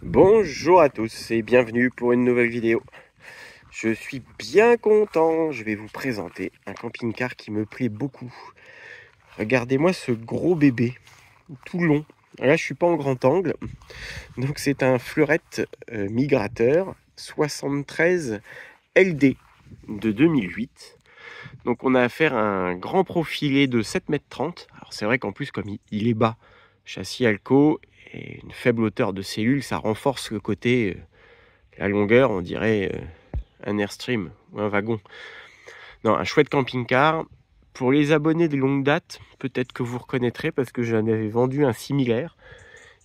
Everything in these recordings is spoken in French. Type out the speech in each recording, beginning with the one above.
Bonjour à tous et bienvenue pour une nouvelle vidéo. Je suis bien content, je vais vous présenter un camping-car qui me plaît beaucoup. Regardez-moi ce gros bébé, tout long. Là je suis pas en grand angle, donc c'est un Fleurette Migrateur 73 LD de 2008. Donc on a affaire à un grand profilé de 7,30 m. Alors c'est vrai qu'en plus comme il est bas, châssis Alco et une faible hauteur de cellule, ça renforce le côté, la longueur, on dirait un Airstream ou un wagon. Non, un chouette camping-car. Pour les abonnés de longue date, peut-être que vous reconnaîtrez parce que j'en avais vendu un similaire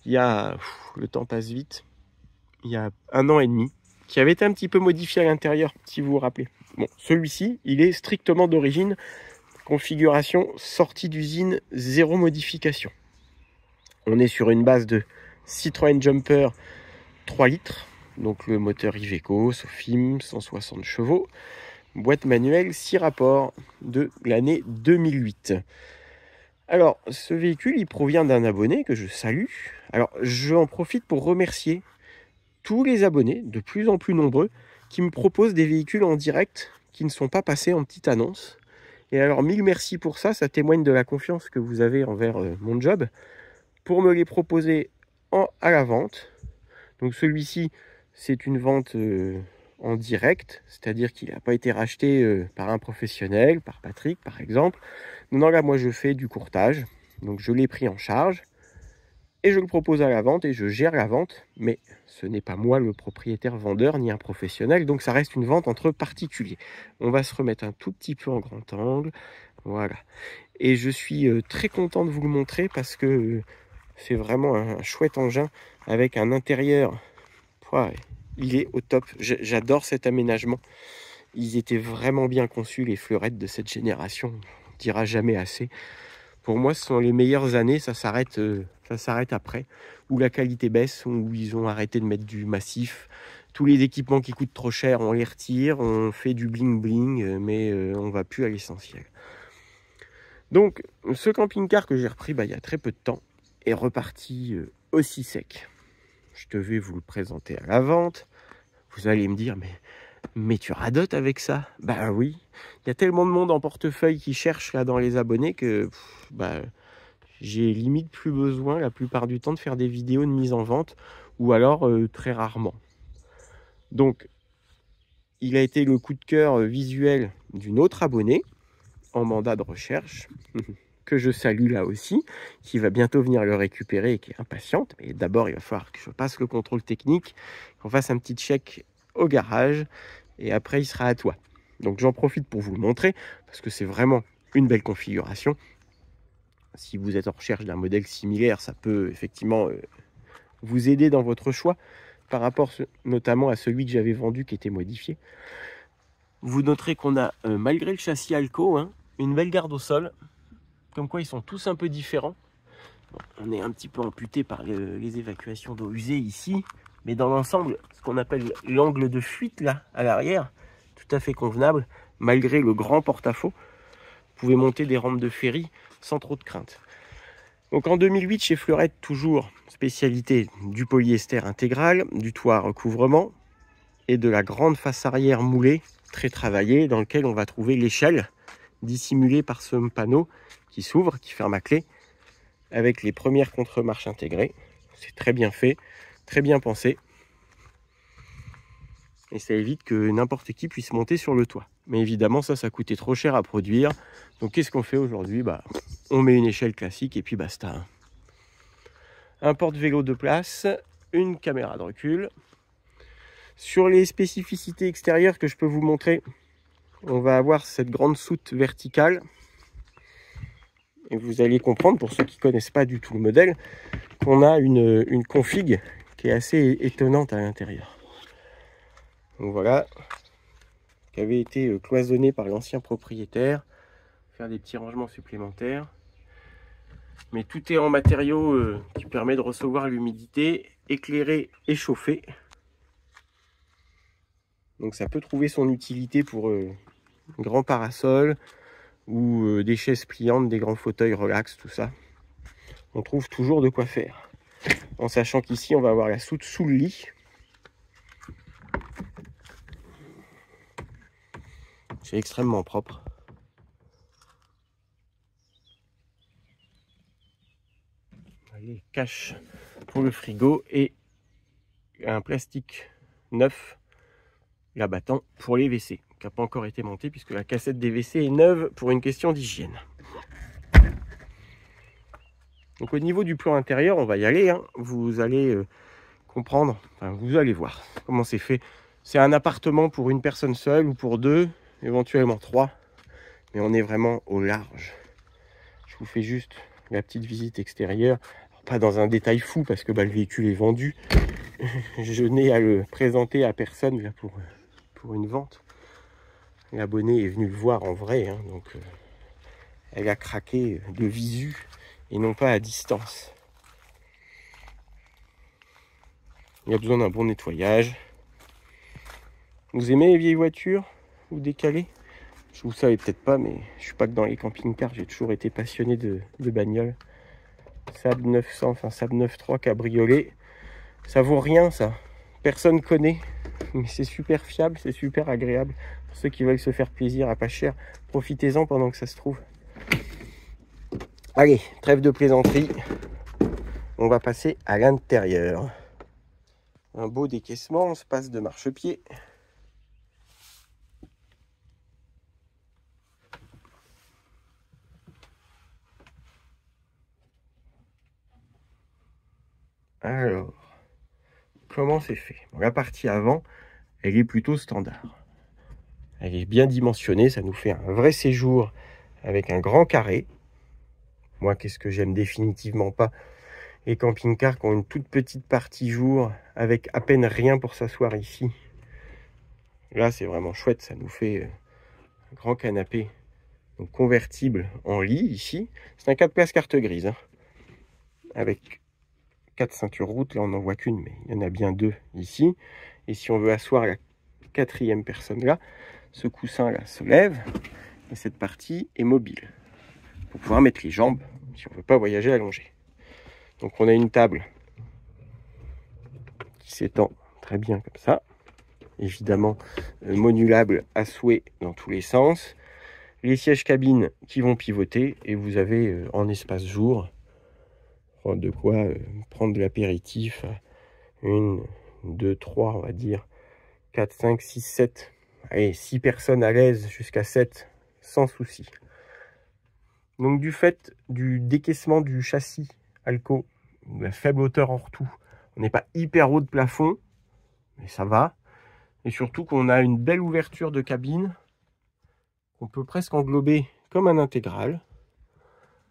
il y a, le temps passe vite, il y a 1 an et demi, qui avait été un petit peu modifié à l'intérieur, si vous vous rappelez. Bon, celui-ci, il est strictement d'origine, configuration sortie d'usine, 0 modification. On est sur une base de Citroën Jumper 3 litres, donc le moteur Iveco, Sofim, 160 chevaux, boîte manuelle 6 rapports de l'année 2008. Alors, ce véhicule, il provient d'un abonné que je salue. Alors, j'en profite pour remercier tous les abonnés, de plus en plus nombreux, qui me proposent des véhicules en direct qui ne sont pas passés en petite annonce. Et alors, mille merci pour ça, ça témoigne de la confiance que vous avez envers mon job, pour me les proposer à la vente. Donc celui-ci, c'est une vente en direct, c'est-à-dire qu'il n'a pas été racheté par un professionnel, par Patrick par exemple. Non, là moi je fais du courtage, donc je l'ai pris en charge et je le propose à la vente et je gère la vente, mais ce n'est pas moi le propriétaire vendeur ni un professionnel, donc ça reste une vente entre particuliers. On va se remettre un tout petit peu en grand angle, voilà. Et je suis très content de vous le montrer parce que c'est vraiment un chouette engin avec un intérieur. Ouais, il est au top. J'adore cet aménagement. Ils étaient vraiment bien conçus, les Fleurettes de cette génération. On ne dira jamais assez. Pour moi, ce sont les meilleures années. Ça s'arrête après. Où la qualité baisse, où ils ont arrêté de mettre du massif. Tous les équipements qui coûtent trop cher, on les retire. On fait du bling-bling, mais on ne va plus à l'essentiel. Donc, ce camping-car que j'ai repris il y a très peu de temps est reparti aussi sec. Je devais vous le présenter à la vente. Vous allez me dire, mais tu radotes avec ça? Bah oui, il y a tellement de monde en portefeuille qui cherche là dans les abonnés que j'ai limite plus besoin la plupart du temps de faire des vidéos de mise en vente, ou alors très rarement. Donc, il a été le coup de cœur visuel d'une autre abonnée en mandat de recherche, que je salue là aussi, qui va bientôt venir le récupérer et qui est impatiente. Mais d'abord, il va falloir que je passe le contrôle technique, qu'on fasse un petit check au garage, et après, il sera à toi. Donc, j'en profite pour vous le montrer, parce que c'est vraiment une belle configuration. Si vous êtes en recherche d'un modèle similaire, ça peut effectivement vous aider dans votre choix, par rapport notamment à celui que j'avais vendu qui était modifié. Vous noterez qu'on a, malgré le châssis Alco, une belle garde au sol. Comme quoi ils sont tous un peu différents. Bon, on est un petit peu amputé par les évacuations d'eau usée ici, mais dans l'ensemble, ce qu'on appelle l'angle de fuite là à l'arrière, tout à fait convenable, malgré le grand porte-à-faux. Vous pouvez monter des rampes de ferry sans trop de crainte. Donc en 2008 chez Fleurette, toujours spécialité du polyester intégral, du toit à recouvrement et de la grande face arrière moulée, très travaillée, dans lequel on va trouver l'échelle dissimulée par ce panneau qui s'ouvre, qui ferme à clé, avec les premières contre-marches intégrées. C'est très bien fait, très bien pensé. Et ça évite que n'importe qui puisse monter sur le toit. Mais évidemment, ça coûtait trop cher à produire. Donc qu'est-ce qu'on fait aujourd'hui? On met une échelle classique et puis basta. Un porte-vélo de place, une caméra de recul. Sur les spécificités extérieures que je peux vous montrer, on va avoir cette grande soute verticale. Et vous allez comprendre, pour ceux qui ne connaissent pas du tout le modèle, qu'on a une config qui est assez étonnante à l'intérieur. Donc voilà, qui avait été cloisonné par l'ancien propriétaire, faire des petits rangements supplémentaires. Mais tout est en matériaux qui permet de recevoir l'humidité, éclairer et chauffer. Donc ça peut trouver son utilité pour grand parasol, ou des chaises pliantes, des grands fauteuils relax, tout ça. On trouve toujours de quoi faire. en sachant qu'ici, on va avoir la soute sous le lit. C'est extrêmement propre. Les caches pour le frigo et un plastique neuf, la battant pour les WC, qui n'a pas encore été monté puisque la cassette des WC est neuve pour une question d'hygiène. Donc au niveau du plan intérieur, on va y aller, hein. Vous allez comprendre, enfin, vous allez voir comment c'est fait. C'est un appartement pour une personne seule ou pour deux, éventuellement trois, mais on est vraiment au large. Je vous fais juste la petite visite extérieure, alors, pas dans un détail fou parce que le véhicule est vendu. Je n'ai à le présenter à personne là, pour une vente. L'abonné est venu le voir en vrai, hein, donc elle a craqué de visu et non pas à distance. Il y a besoin d'un bon nettoyage. Vous aimez les vieilles voitures ou décalées? Vous ne savez peut-être pas, mais je suis pas que dans les camping-cars, j'ai toujours été passionné de bagnoles. Saab 900, enfin Saab 9.3 cabriolet, ça vaut rien ça. Personne connaît, mais c'est super fiable, c'est super agréable. Pour ceux qui veulent se faire plaisir à pas cher, profitez-en pendant que ça se trouve. Allez, trêve de plaisanterie. On va passer à l'intérieur. Un beau décaissement, on se passe de marchepied. Alors, comment c'est fait? Bon, la partie avant, elle est plutôt standard. Elle est bien dimensionnée, ça nous fait un vrai séjour avec un grand carré. Moi, qu'est-ce que j'aime définitivement pas? Les camping-cars qui ont une toute petite partie jour avec à peine rien pour s'asseoir ici. Là, c'est vraiment chouette, ça nous fait un grand canapé donc convertible en lit ici. C'est un 4 places carte grise, hein, avec 4 ceintures route. Là, on n'en voit qu'une, mais il y en a bien deux ici. Et si on veut asseoir la quatrième personne là, ce coussin là se lève et cette partie est mobile pour pouvoir mettre les jambes si on ne veut pas voyager allongé. Donc on a une table qui s'étend très bien comme ça, évidemment modulable à souhait dans tous les sens. Les sièges cabines qui vont pivoter et vous avez en espace jour de quoi prendre de l'apéritif. 1, 2, 3, on va dire 4, 5, 6, 7. Allez, 6 personnes à l'aise jusqu'à 7 sans souci. Donc du fait du décaissement du châssis Alco, la faible hauteur en retout, on n'est pas hyper haut de plafond, mais ça va. Et surtout qu'on a une belle ouverture de cabine qu'on peut presque englober comme un intégral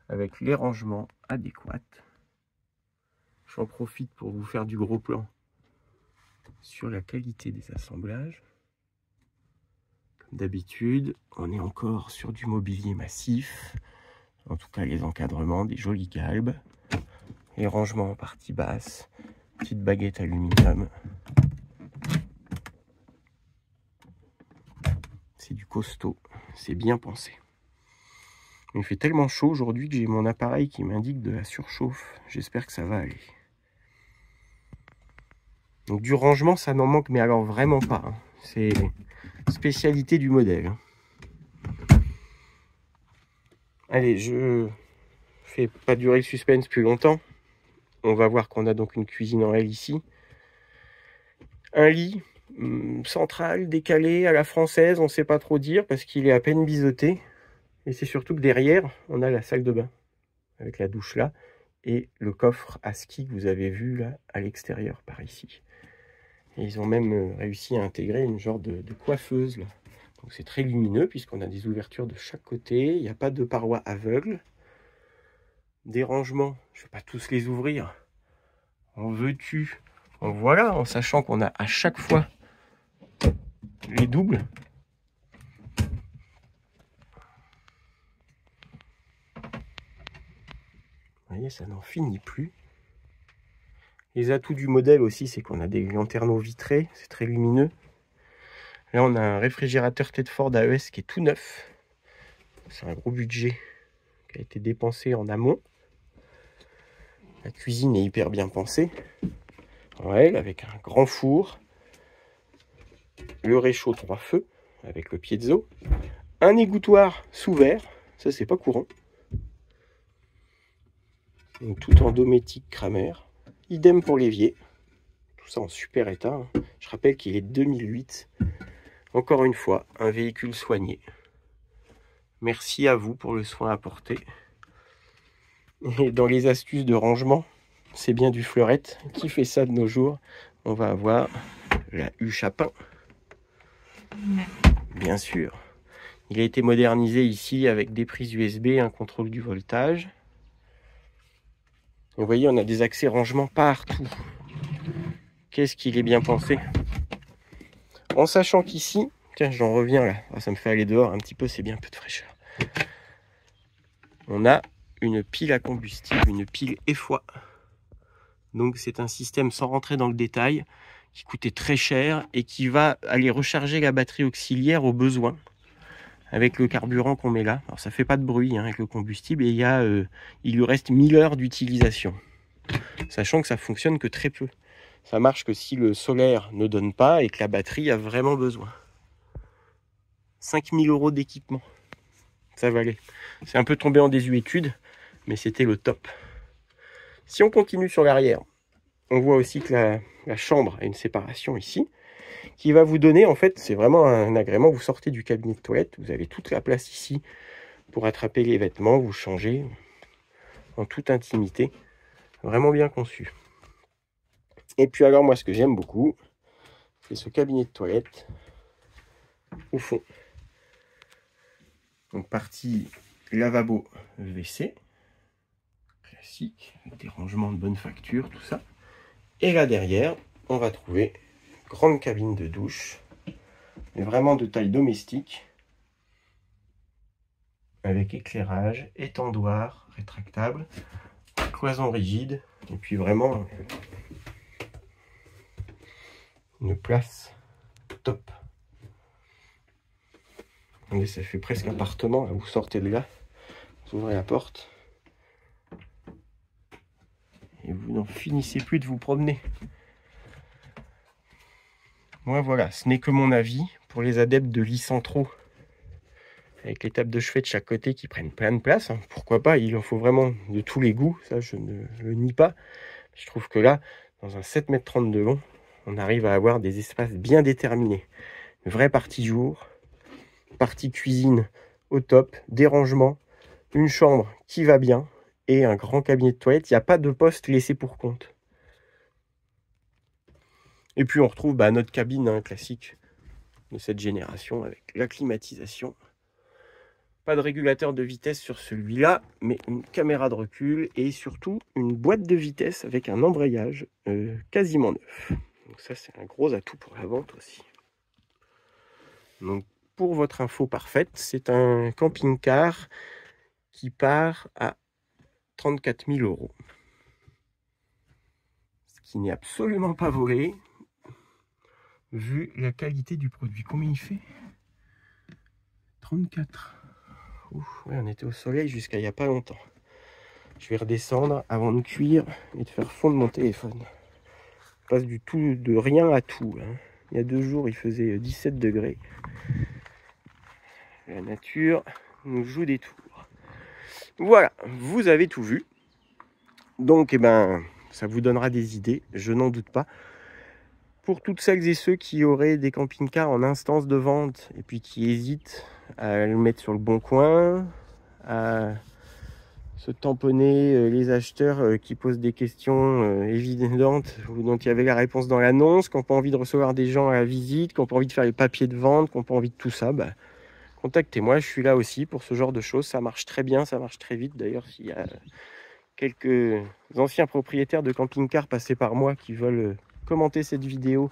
avec les rangements adéquats. J'en profite pour vous faire du gros plan sur la qualité des assemblages. Comme d'habitude, on est encore sur du mobilier massif. En tout cas, les encadrements, des jolis galbes. Les rangements en partie basse. Petite baguette aluminium. C'est du costaud. C'est bien pensé. Il fait tellement chaud aujourd'hui que j'ai mon appareil qui m'indique de la surchauffe. J'espère que ça va aller. Donc du rangement, ça n'en manque, mais alors vraiment pas, hein. C'est spécialité du modèle. Allez, je fais pas durer le suspense plus longtemps. On va voir qu'on a donc une cuisine en L ici. Un lit central, décalé, à la française, on ne sait pas trop dire parce qu'il est à peine biseauté. Et c'est surtout que derrière, on a la salle de bain avec la douche là et le coffre à ski que vous avez vu là à l'extérieur par ici. Et ils ont même réussi à intégrer une genre de coiffeuse là. Donc c'est très lumineux puisqu'on a des ouvertures de chaque côté. Il n'y a pas de parois aveugles. Des rangements, je ne vais pas tous les ouvrir. En veux-tu? Donc voilà, en sachant qu'on a à chaque fois les doubles. Vous voyez, ça n'en finit plus. Les atouts du modèle aussi, c'est qu'on a des lanterneaux vitrés, c'est très lumineux. Là, on a un réfrigérateur Tedford AES qui est tout neuf. C'est un gros budget qui a été dépensé en amont. La cuisine est hyper bien pensée. Ouais, avec un grand four. Le réchaud 3 feux avec le piezo. Un égouttoir sous verre. Ça, c'est pas courant. Donc, tout en dométique Kramer. Idem pour l'évier. Tout ça en super état. Je rappelle qu'il est 2008. Encore une fois, un véhicule soigné. Merci à vous pour le soin apporté. Et dans les astuces de rangement, c'est bien du fleurette. Qui fait ça de nos jours? On va avoir la huche à pain. Bien sûr. Il a été modernisé ici avec des prises USB, un contrôle du voltage. Vous voyez, on a des accès rangement partout. Qu'est-ce qu'il est bien pensé. En sachant qu'ici, tiens, j'en reviens là, ça me fait aller dehors un petit peu, c'est bien, un peu de fraîcheur. On a une pile à combustible, une pile EFOI. Donc c'est un système, sans rentrer dans le détail, qui coûtait très cher et qui va aller recharger la batterie auxiliaire au besoin avec le carburant qu'on met là. Alors ça fait pas de bruit avec le combustible et il lui reste 1000 heures d'utilisation. Sachant que ça fonctionne que très peu. Ça marche que si le solaire ne donne pas et que la batterie a vraiment besoin. 5000 € d'équipement. Ça valait. C'est un peu tombé en désuétude, mais c'était le top. Si on continue sur l'arrière, on voit aussi que la chambre a une séparation ici, qui va vous donner, en fait, c'est vraiment un agrément. Vous sortez du cabinet de toilette, vous avez toute la place ici pour attraper les vêtements, vous changer en toute intimité. Vraiment bien conçu. Et puis alors, moi, ce que j'aime beaucoup, c'est ce cabinet de toilette au fond. Donc, partie lavabo WC, classique, avec des rangements de bonne facture, tout ça. Et là derrière, on va trouver grande cabine de douche, mais vraiment de taille domestique, avec éclairage, étendoir rétractable, cloison rigide, et puis vraiment une place top. Regardez, ça fait presque appartement, là, vous sortez de là, vous ouvrez la porte, et vous n'en finissez plus de vous promener. Moi voilà, ce n'est que mon avis pour les adeptes de lits centraux, avec les tables de chevet de chaque côté qui prennent plein de place. Pourquoi pas, il en faut vraiment de tous les goûts, ça je ne le nie pas. Je trouve que là, dans un 7,30 m de long, on arrive à avoir des espaces bien déterminés. Une vraie partie jour, partie cuisine au top, des rangements, une chambre qui va bien et un grand cabinet de toilette. Il n'y a pas de poste laissé pour compte. Et puis on retrouve notre cabine classique de cette génération avec la climatisation. Pas de régulateur de vitesse sur celui-là, mais une caméra de recul et surtout une boîte de vitesse avec un embrayage quasiment neuf. Donc ça, c'est un gros atout pour la vente aussi. Donc pour votre info parfaite, c'est un camping-car qui part à 34 000 €. Ce qui n'est absolument pas volé, vu la qualité du produit. Combien il fait? 34. Ouf, ouais, on était au soleil jusqu'à il n'y a pas longtemps. Je vais redescendre avant de cuire et de faire fondre mon téléphone. Je passe du tout, de rien à tout. Il y a 2 jours, il faisait 17 degrés. La nature nous joue des tours. Voilà, vous avez tout vu. Donc, ça vous donnera des idées, je n'en doute pas. Pour toutes celles et ceux qui auraient des camping-cars en instance de vente et puis qui hésitent à le mettre sur le bon coin, à se tamponner les acheteurs qui posent des questions évidentes dont il y avait la réponse dans l'annonce, qui n'ont pas envie de recevoir des gens à la visite, qui n'ont pas envie de faire les papiers de vente, qui n'ont pas envie de tout ça, contactez-moi, je suis là aussi pour ce genre de choses. Ça marche très bien, ça marche très vite. D'ailleurs, s'il y a quelques anciens propriétaires de camping-cars passés par moi qui veulent commenter cette vidéo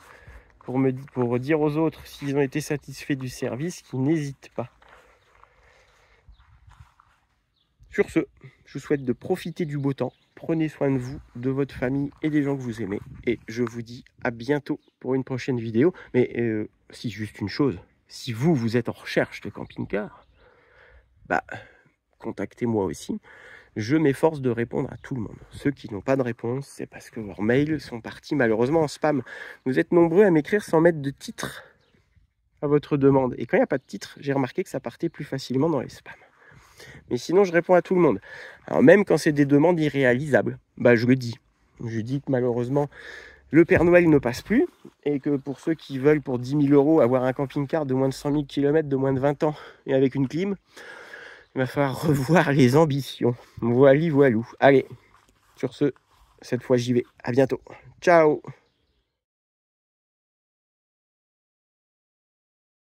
pour dire aux autres s'ils ont été satisfaits du service, qu'ils n'hésitent pas. Sur ce, je vous souhaite de profiter du beau temps. Prenez soin de vous, de votre famille et des gens que vous aimez. Et je vous dis à bientôt pour une prochaine vidéo. Mais si juste une chose, si vous êtes en recherche de camping-car, contactez-moi aussi. je m'efforce de répondre à tout le monde. Ceux qui n'ont pas de réponse, c'est parce que leurs mails sont partis malheureusement en spam. Vous êtes nombreux à m'écrire sans mettre de titre à votre demande. Et quand il n'y a pas de titre, j'ai remarqué que ça partait plus facilement dans les spams. Mais sinon, je réponds à tout le monde. Alors même quand c'est des demandes irréalisables, bah je le dis. Je dis que malheureusement, le Père Noël ne passe plus et que pour ceux qui veulent pour 10 000 € avoir un camping-car de moins de 100 000 km, de moins de 20 ans et avec une clim, il va falloir revoir les ambitions. Voilou, voilou. Allez, sur ce, cette fois j'y vais. À bientôt. Ciao!